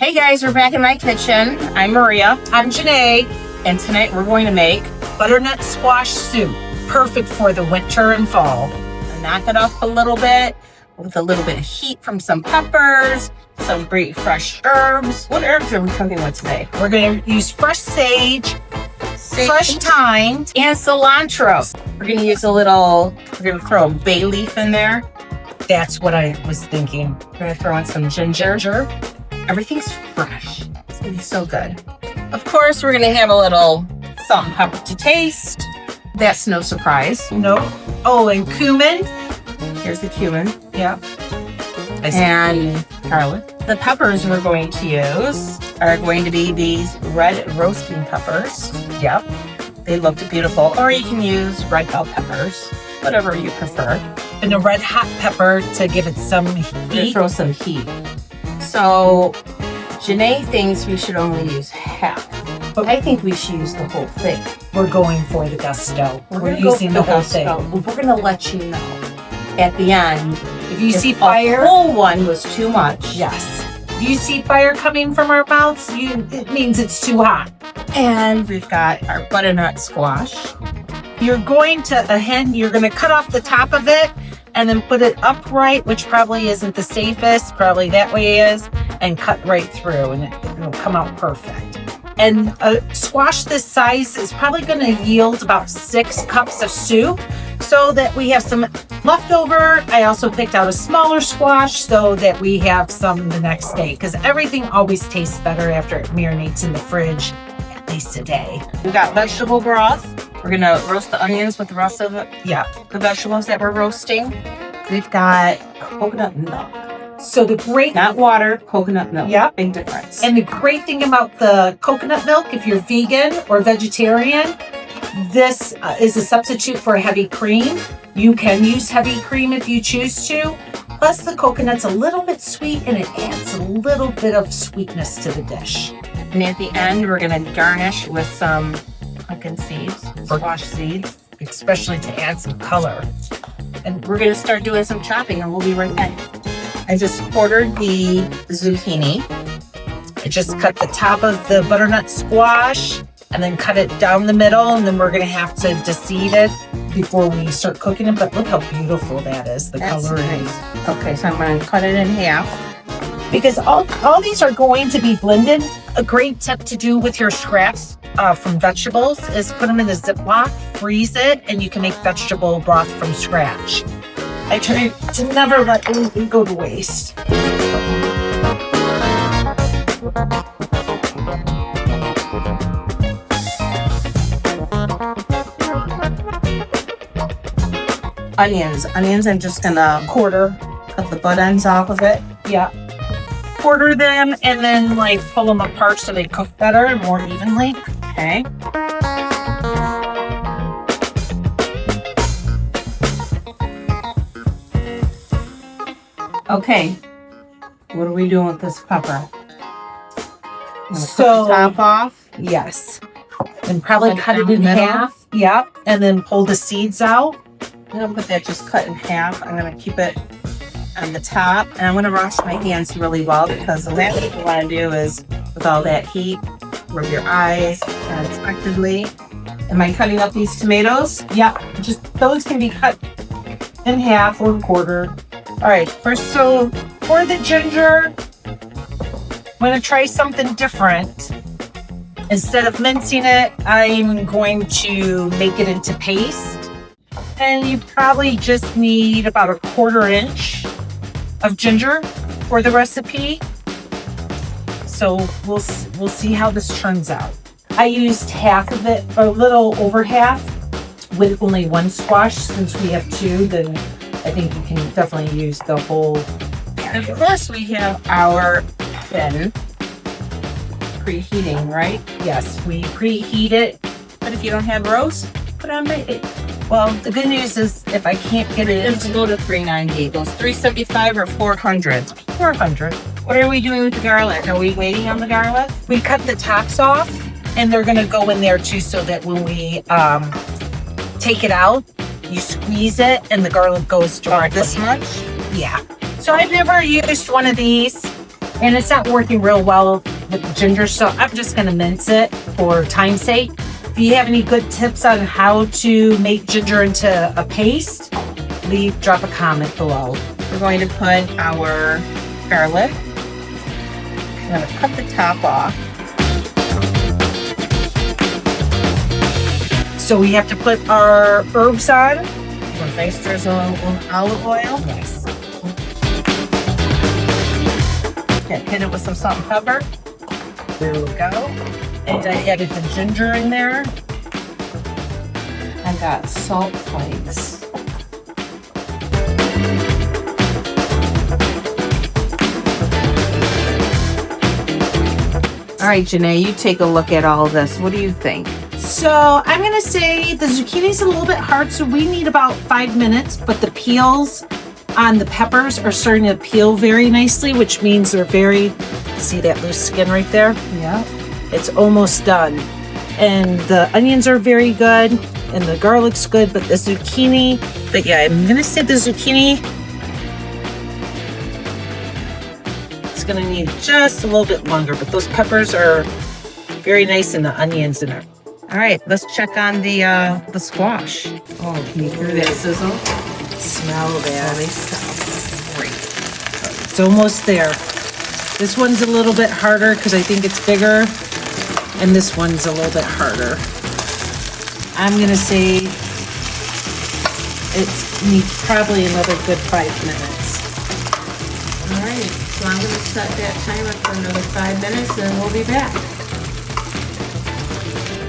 Hey guys, we're back in my kitchen. I'm Maria. I'm Jenét. And tonight we're going to make Butternut Squash Soup. Perfect for the winter and fall. knock it up a little bit with a little bit of heat from some peppers, some great fresh herbs. What herbs are we cooking with today? We're going to use fresh sage, fresh thyme, and cilantro. We're going to use we're going to throw a bay leaf in there. That's what I was thinking. We're going to throw in some ginger. Everything's fresh. It's going to be so good. Of course, we're going to have a little salt and pepper to taste. That's no surprise. Nope. Oh, and cumin. Here's the cumin. Yeah. And garlic. The peppers we're going to use are going to be these red roasting peppers. Yep. They look beautiful. Or you can use red bell peppers, whatever you prefer. And a red hot pepper to give it some heat. Throw some heat. So Jenét thinks we should only use half. But I think we should use the whole thing. We're going for the gusto. We're using the whole thing. We're going to let you know at the end. If you see fire, the whole one was too much. Yes. If you see fire coming from our mouths, it means it's too hot. And we've got our butternut squash. You're going to cut off the top of it and then put it upright, which probably isn't the safest. Probably that way is, and cut right through, and it'll come out perfect. And a squash this size is probably going to yield about 6 cups of soup, so that we have some leftover. I also picked out a smaller squash so that we have some the next day, because everything always tastes better after it marinates in the fridge at least a day. We got vegetable broth. We're going to roast the onions with the rest of the vegetables that we're roasting. We've got coconut milk. So not water, coconut milk. Yeah. Big difference. And the great thing about the coconut milk, if you're vegan or vegetarian, this is a substitute for heavy cream. You can use heavy cream if you choose to. Plus the coconut's a little bit sweet and it adds a little bit of sweetness to the dish. And at the end, we're going to garnish with some pumpkin seeds, squash seeds. Especially to add some color. And we're going to start doing some chopping and we'll be right back. I just quartered the zucchini. I just cut the top of the butternut squash and then cut it down the middle, and then we're going to have to de-seed it before we start cooking it. But look how beautiful that is, the color is. Okay, so I'm going to cut it in half. Because all these are going to be blended. A great tip to do with your scraps from vegetables is put them in a Ziploc, freeze it, and you can make vegetable broth from scratch. I try to never let anything go to waste. Onions, I'm just gonna cut the butt ends off of it. Yeah. Quarter them and then pull them apart so they cook better and more evenly. Okay. Okay. What are we doing with this pepper? So cut the top off. Yes. And probably cut it in half. Yeah. And then pull the seeds out. I'm going to put that just cut in half. I'm going to keep it on the top. And I'm going to wash my hands really well, because the last thing you want to do is, with all that heat, rub your eyes unexpectedly. Am I cutting up these tomatoes? Yeah. Just those can be cut in half or quartered. All right. So for the ginger, I'm going to try something different. Instead of mincing it, I'm going to make it into paste. And you probably just need about a 1/4 inch of ginger for the recipe. So we'll see how this turns out. I used half of it, a little over half, with only 1 squash. Since we have 2, then I think you can definitely use the whole. And of course, we have our pan preheating, right? Yes, we preheat it. But if you don't have roast, put on my. Well, the good news is if I can't get it Let's go to 390. Those 375 or 400. 400. What are we doing with the garlic? Are we waiting on the garlic? We cut the tops off, and they're going to go in there too, so that when we take it out, you squeeze it and the garlic goes directly. This much? Yeah. So I've never used one of these. And it's not working real well with the ginger, so I'm just gonna mince it for time's sake. If you have any good tips on how to make ginger into a paste, drop a comment below. We're going to put our garlic. I'm going to cut the top off. So we have to put our herbs on. One nice drizzle of olive oil. Nice. Okay, hit it with some salt and pepper. There we go. And I added the ginger in there. I got salt flakes. All right, Jenét, you take a look at all this. What do you think? So I'm gonna say the zucchini's a little bit hard, so we need about 5 minutes, but the peels on the peppers are starting to peel very nicely, which means they're see that loose skin right there? Yeah. It's almost done. And the onions are very good, and the garlic's good, but the zucchini, but yeah, I'm gonna say the zucchini, it's gonna need just a little bit longer, but those peppers are very nice, and the onions in it. All right, let's check on the squash. Oh, can you hear that sizzle? Smell that. Great. It's almost there. This one's a little bit harder because I think it's bigger, and this one's a little bit harder. I'm gonna say it needs probably another good 5 minutes. All right, so I'm going to set that timer for another 5 minutes, and we'll be back.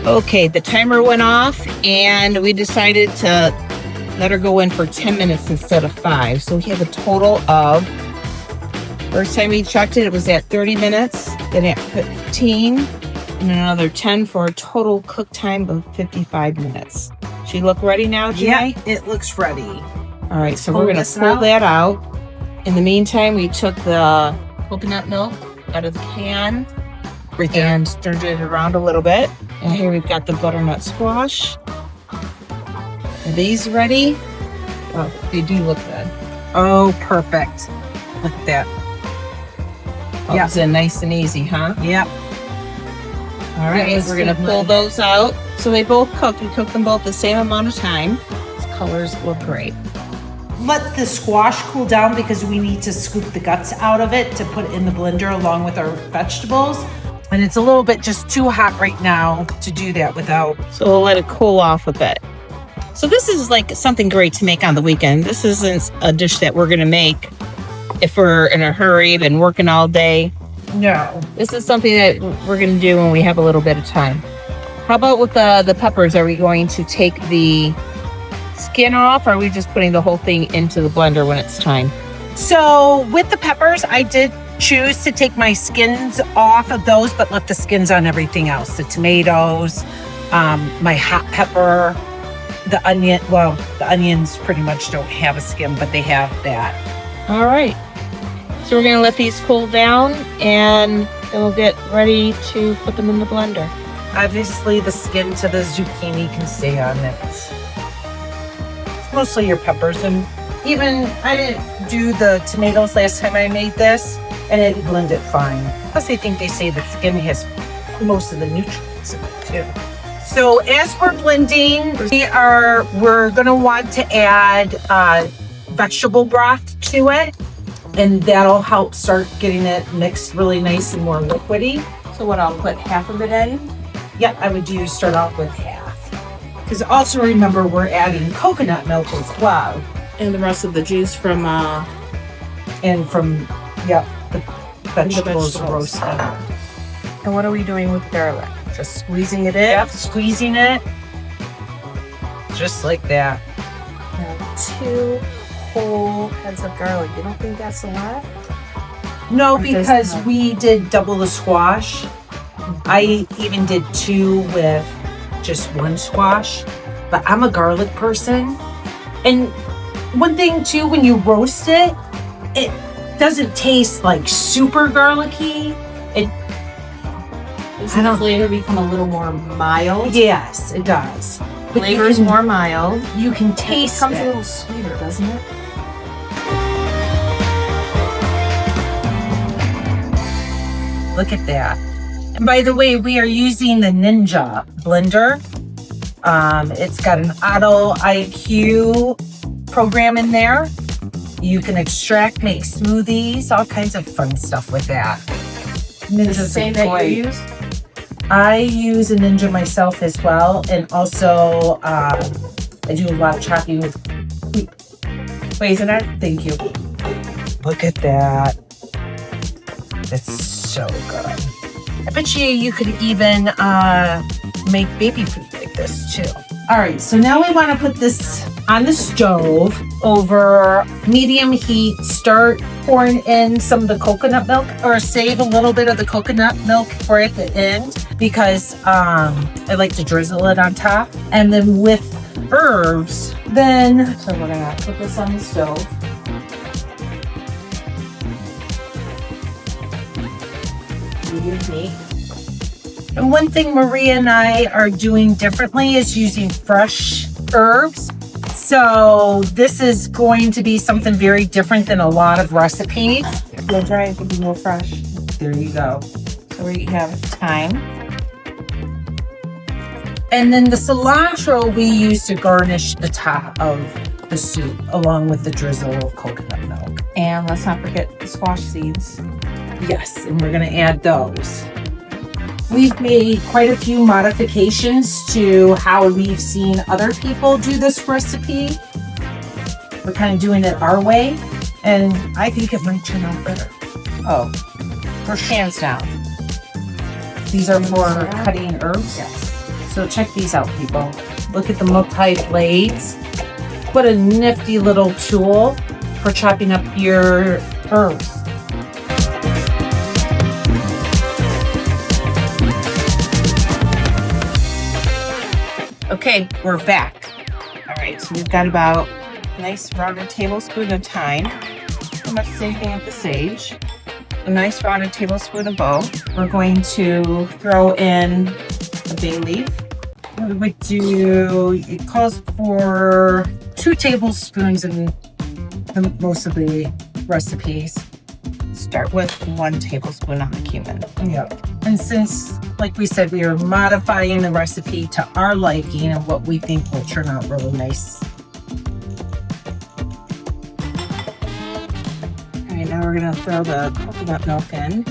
Okay, the timer went off, and we decided to let her go in for 10 minutes instead of 5. So we have a total of, first time we checked it, it was at 30 minutes, then at 15, and another 10 for a total cook time of 55 minutes. She look ready now, Jenét? Yeah, it looks ready. All right, so we're going to pull that out. In the meantime, we took the coconut milk out of the can and stirred it around a little bit. And here we've got the butternut squash. Are these ready? Oh, they do look good. Oh, perfect. Look at that. Yeah, it's nice and easy, huh? Yep. All right, we're gonna pull those out. So they both cooked. We cooked them both the same amount of time. These colors look great. Let the squash cool down because we need to scoop the guts out of it to put in the blender along with our vegetables. And it's a little bit just too hot right now to do that without. So we'll let it cool off a bit. So this is like something great to make on the weekend. This isn't a dish that we're gonna make if we're in a hurry, been working all day. No. This is something that we're gonna do when we have a little bit of time. How about with the peppers? Are we going to take the skin off, or are we just putting the whole thing into the blender when it's time? So with the peppers, I did choose to take my skins off of those, but left the skins on everything else. The tomatoes, my hot pepper, the onion. Well, the onions pretty much don't have a skin, but they have that. All right. So we're gonna let these cool down, and then we'll get ready to put them in the blender. Obviously, the skin to the zucchini can stay on it. It's mostly your peppers, and even I didn't do the tomatoes last time I made this, and it blended fine. Plus, I think they say the skin has most of the nutrients in it too. So as we're blending, we're gonna want to add vegetable broth to it, and that'll help start getting it mixed really nice and more liquidy. So what, I'll put half of it in? Yeah, I would start off with half. Because also remember, we're adding coconut milk as well. And the rest of the juice from the vegetables roasted. And what are we doing with garlic? Just squeezing it in? Yep, squeezing it. Just like that. And 2 whole heads of garlic. You don't think that's a lot? No, because we did double the squash. I even did 2 with just 1 squash. But I'm a garlic person. And one thing too, when you roast it, it doesn't taste like super garlicky. Does the flavor become a little more mild? Yes, it does. But Flavor is more mild. You can taste it. It becomes a little sweeter, doesn't it? Look at that. And by the way, we are using the Ninja blender. It's got an auto IQ program in there. You can extract, make smoothies, all kinds of fun stuff with that. Is it the same that you use? I use a Ninja myself as well, and also I do a lot of chopping with Cuisinart. Thank you. Look at that. It's so good. I bet you could even make baby food like this too. All right, so now we want to put this on the stove over medium heat. Start pouring in some of the coconut milk, or save a little bit of the coconut milk for at the end, because I like to drizzle it on top. And then with herbs, then so we're gonna put this on the stove. Medium heat. And one thing Maria and I are doing differently is using fresh herbs. So this is going to be something very different than a lot of recipes. We'll try it to be more fresh. There you go. So we have thyme. And then the cilantro we use to garnish the top of the soup, along with the drizzle of coconut milk. And let's not forget the squash seeds. Yes, and we're gonna add those. We've made quite a few modifications to how we've seen other people do this recipe. We're kind of doing it our way, and I think it might turn out better. Oh, for hands down. These are for cutting herbs. Yes. So check these out, people. Look at the multi-blades. What a nifty little tool for chopping up your herbs. Okay, we're back. All right, so we've got about a nice rounded tablespoon of thyme. Pretty much the same thing with the sage. A nice rounded tablespoon of both. We're going to throw in a bay leaf. What would do? It calls for 2 tablespoons in most of the recipes. Start with 1 tablespoon on the cumin. Yep. And since, like we said, we are modifying the recipe to our liking and what we think will turn out really nice. All right, now we're gonna throw the coconut milk in.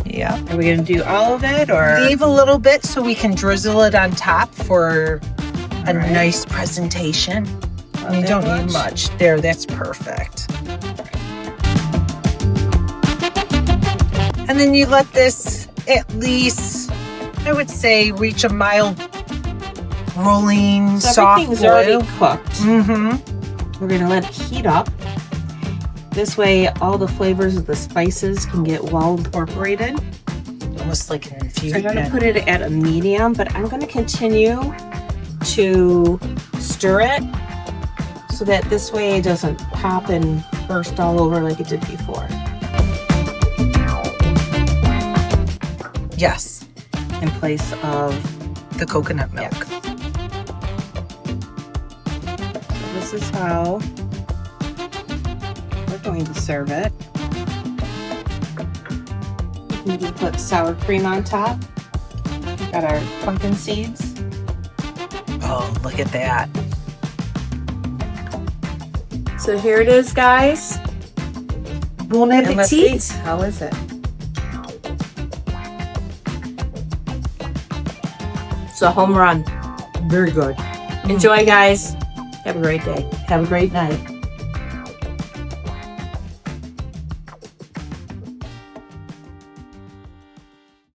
Yeah. Are we gonna do all of it, or Leave a little bit so we can drizzle it on top for a Right. nice presentation. Not You that don't much? need much. There, that's perfect. And then you let this at least, I would say, reach a mild rolling, So soft everything's boil. already cooked. Mm-hmm. We're gonna let it heat up. This way, all the flavors of the spices can get well incorporated. Almost like an So infusion. I'm gonna put it at a medium, but I'm gonna continue to stir it so that this way it doesn't pop and burst all over like it did before. Yes, In place of, the coconut milk. this is how we're going to serve it. We can put sour cream on top. We've got our pumpkin seeds. Oh, look at that. So here it is, guys. Bon And let's see, appetit. how is it? It's a home run. Very good. Enjoy, guys. Have a great day. Have a great night.